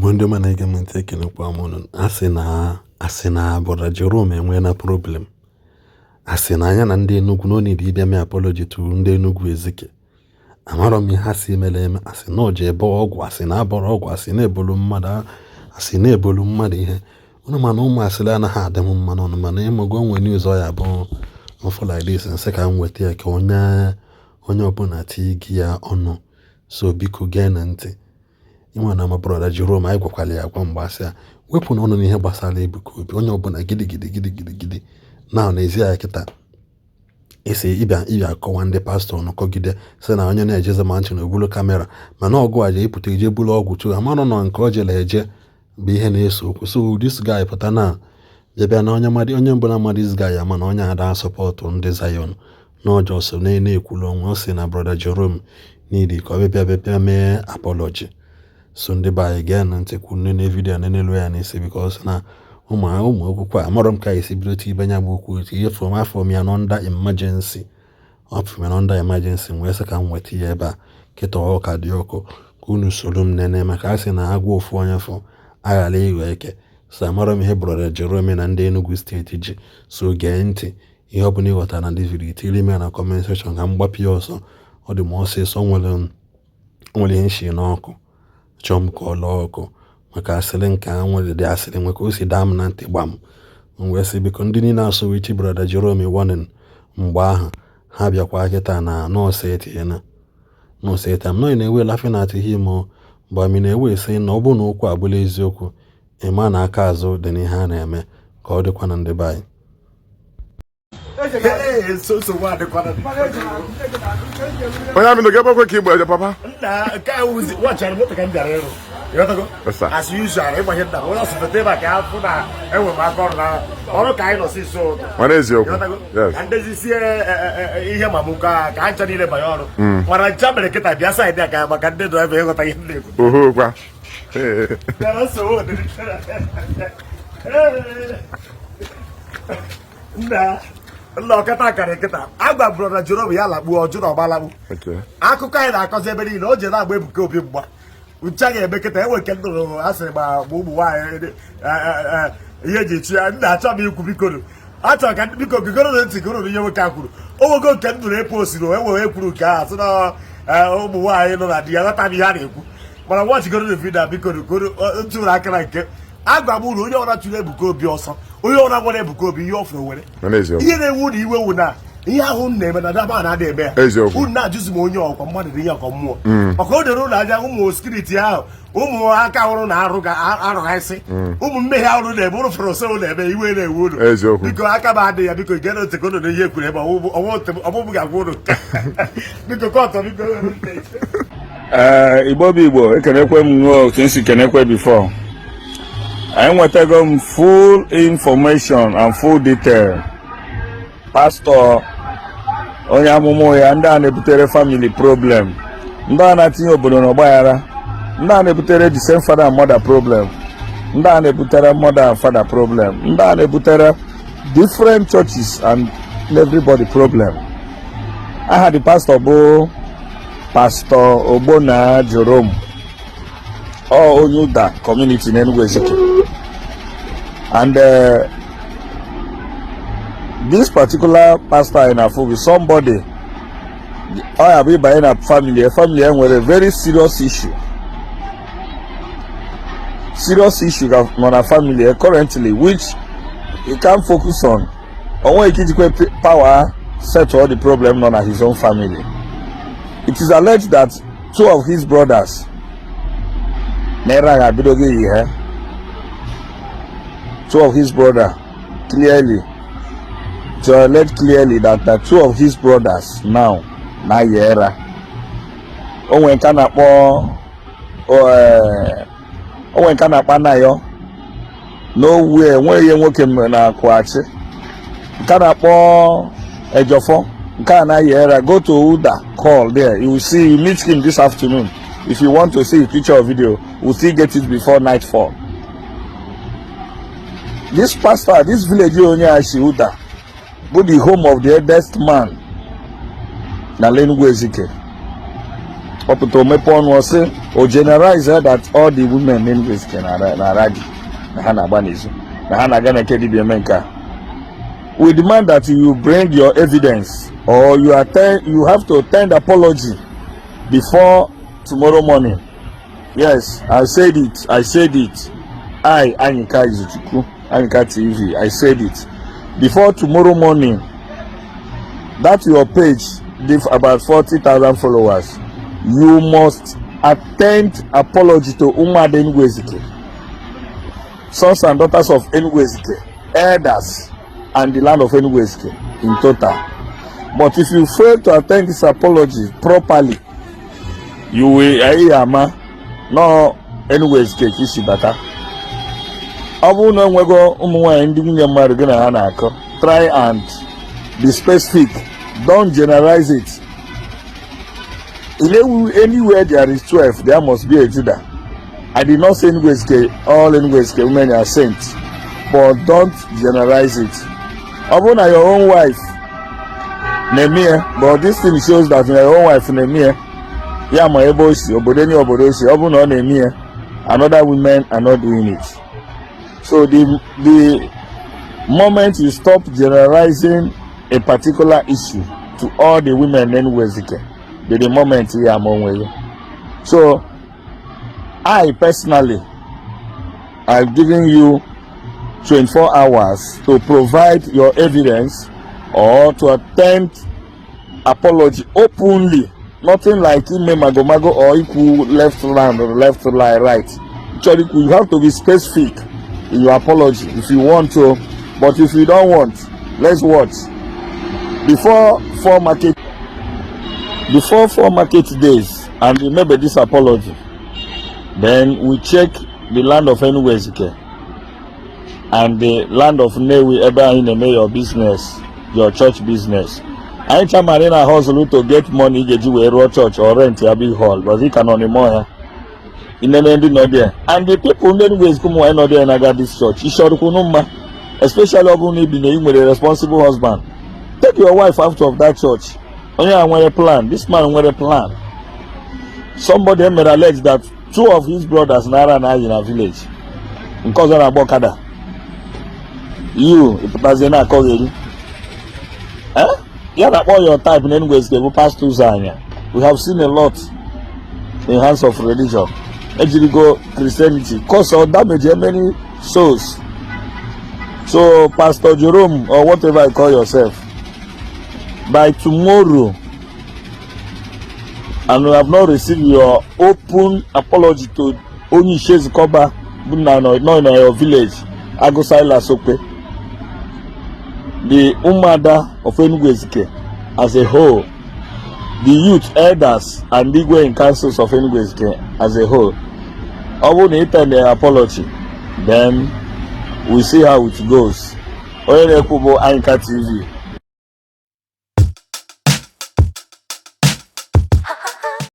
Igbo ndị ma na-ege m ntị ekenekwa m unu. Asị na brother Jerome enwe na problem. Asị na anya na ndị Enugu no need ịbịa mee apology to ndị Enugu Ezike. Amarọ m ihe ha si emele eme. Asị na o je ebe ọgwụ, asị na abọrọ ọgwụ, asị na ebolu mmadụ ihe. Unu mana ụmụ asịrị anaghị adị m mma n'ọnụ, mana ịmụgo onwe news ọ ya bụ mfụ like this nsị ka m weta ya ka onye ọbụla tigi ya ọnụ. So biko gee na ntị. Inwe na ma brother Jerome anyị gwakwala ya gwa mgbasị ya wepụ n'ọnụ n'ihe gbasara Ebuka Obi. Onye ọbụla gidi na n'ezi ya kịta esi ịbịa akọwa ndị pastọ nọkọgide sị na onye na-ejeze ma ntị na obulu kamera mana ọgụ aja ịpụta ije bulu ọgwụ tu amarọ nọ nke o jele eje bụ ihe na-eso okwu. So this guy pụta na bịa na onye mbụla mmadụ this guy ya mana onye ada sọpọtụ ndị Zion na ọjọọ so na-ekwulu onwe. Ọ sị na brother Jerome n'idi ka ọ bịa mee apology. So ndị ba gee na ntị kwunu na vidiyo na n'elu ya n'isi because na ụmụ akwụkwọ amarọ m ka esi bido ibe nya bụ okwu ihe from ya under emergency under emergency wee sị ka m weta ya ebe a kịta ọka dị ọkụ ka unu soro m nene maka a sị na agwa ofu onye fọ aghara iwe eke. So amarọ m ihe brother Jerome na ndị Enugu steeti ji. So gee ntị ihe ọ bụla ịghọtara na ndị vidiyo itiri ime na comment section ka m gbapụ ya ọsọ. Ọ dị m ọsịsọ nwere ihe nshi n'ọkụ chọọ m ka ọ lụọ ọkụ maka asịrị nke a nwere dị asịrị nwe ka o si daa m na ntị gbam. Wee sị biko ndị niile asụ ichi brother Jerome warning mgbe ahụ ha bịakwa kịta na nọọsụ etinyena nọọsụ etam nọ na-ewe laughing at him bụ amị na-ewe sị na ọ bụ na okwu abụla eziokwu ịma na aka azụ dị n'ihe a na-eme ka ọ dịkwa na ndị be anyị. Onye amị n'oge gbakwe ka Igbo eje papa. As usual, ịgbanye nna onye ọsịfete ebe a ka afụ na enwe m aka ọrụ na ọrụ ka anyị nọsi so ụtọ. Mana eziokwu. Ka ndezisie ihe ma mụ ka ha ncha niile banye ọrụ. Nwara ncha mere kịta bịa saịdị a ka maka ndị draiva ịghọta ihe ndị ekwu. Oho kwa. Nna ọkata akara kịta agwa brother Jerome ya lakpuo ọjụ na ọgba lakpu. Akụkọ anyị na-akọzi ebe niile o je na-agba Ebuka Obi mgba ncha ga-eme kịta enwe nke ndụrụ asịrị ma ụmụ nwaanyị ihe eji echi ya nna achọ m ikwu bikoro achọrọ ka biko gigoro na ntị goro ihe nwoke a kwuru owogo nke ndụrụ eposiri wee kwuru nke ahụ sị na ụmụ nwaanyị nọ na di ya ghọta m ihe a na-ekwu mana wọchigoro na vidio bikoro goro ntụrụ akara nke agwa m uru onye ọra chụrụ Ebuka Obi ọsọ onye ọra nwere Ebuka Obi ihe ọfụrụ were ihe na-ewu na iwe wu na ihe ahụ na-eme na daba na-adị eme ya unu na-ajụzi m onye ọkwa mmadụ dị ihe ọkọ mmụọ maka o dere ụlọ aja ụmụ skiriti ahụ ụmụ aka hụrụ na arụghasị ụmụ mmehie ahụrụ na-ebe ụrụ fere ose ụlọ ebe iwe na-ewu ụlọ biko aka m adị ya biko gere ntị ka ụnụ na ihe ekwuru ebe ọbụbụ ga-agwa ụlọ biko kọtọ biko Igbo bụ Igbo ekenekwe m nwe otu nsi kenekwe before anyị nwetago m full information and full detail pastor onye amụmụ ya ndị a na-ebutere family problem ndị a na-atinye obodo n'ọgbaghara ndị a na-ebutere the same father and mother problem ndị a na-ebutere mother and father problem ndị a na-ebutere different churches and everybody problem. Aha the pastor bụ Pastor Ogbonna Jerome onye Uda community in Enugu Ezike and this particular pastor in Afubi, somebody, I have been buying a family with a very serious issue on a family currently, which he can't focus on. When he gets power, settle all the problem on his own family. It is alleged that two of his brothers, clearly. To allege clearly that the two of his brothers now na yera onwe kana kpa na yo nowhere nwe ye nwoke na kwachi kana kpo ejofo kana yera go to Uda call there you will see you meet him this afternoon. If you want to see a picture or video we'll still get it before nightfall. This pastor, this village Uda, but the home of the eldest man na Enugu Ezike. Poputo Mepon was say, or generalize that all the women in this can aradi. Hana Banizu. Hana Gana Kedi Biamenka. We demand that you bring your evidence or you have to attend apology before tomorrow morning. Yes, I said it. I, Anyika Izuchuku, Anyika TV, I said it. Before tomorrow morning, that your page, about 40,000 followers, you must attend apology to Umad Enugu, sons and daughters of Enugu, elders, and the land of Enugu in total. But if you fail to attend this apology properly, you will no Enugu Kishibata. Try and be specific. Don't generalize it. Anywhere there is 12, there must be a Judah. I did not say all Enugu women are saints, but don't generalize it. Even your own wife, Nemia, but this thing shows that your own wife, Nemia, my Eboshi, Obodeni Obodoshi, even on Nemia, another women are not doing it. So the moment you stop generalizing a particular issue to all the women in Wezike, the moment you are on. So I personally, I've given you 24 hours to provide your evidence or to attend apology openly. Nothing like mago or equal left land or left right. Actually, you have to be specific in your apology if you want to, but if you don't want, let's watch. Before 4 market days, and remember this apology, then we check the land of Enugu and the land of Newi ever in your business, your church business. Anytime Marina hustle to get money, get you a raw church or rent a big hall, but he can only more in the end not there. And the people in Enugu come not there and I got this church. Especially with a responsible husband. Take your wife out of that church. Only I want a plan. This man want a plan. Somebody made allege that 2 of his brothers Nara and I in a village. Because of Abokada. You, if Pazena call you. Yeah, that all your type in anyways they will pass through Zania. We have seen a lot in hands of religion. Actually go Christianity. Cause of damage many souls. So Pastor Jerome or whatever I call yourself, by tomorrow, and you have not received your open apology to Onyi Shezukoba, not in your village, Agosai Sope, the Umada of Enugu as a whole, the youth elders and Ndigbo and councils of Enugu as a whole, I will need their apology. Then we see how it goes. Oyere Kubo Anchor TV.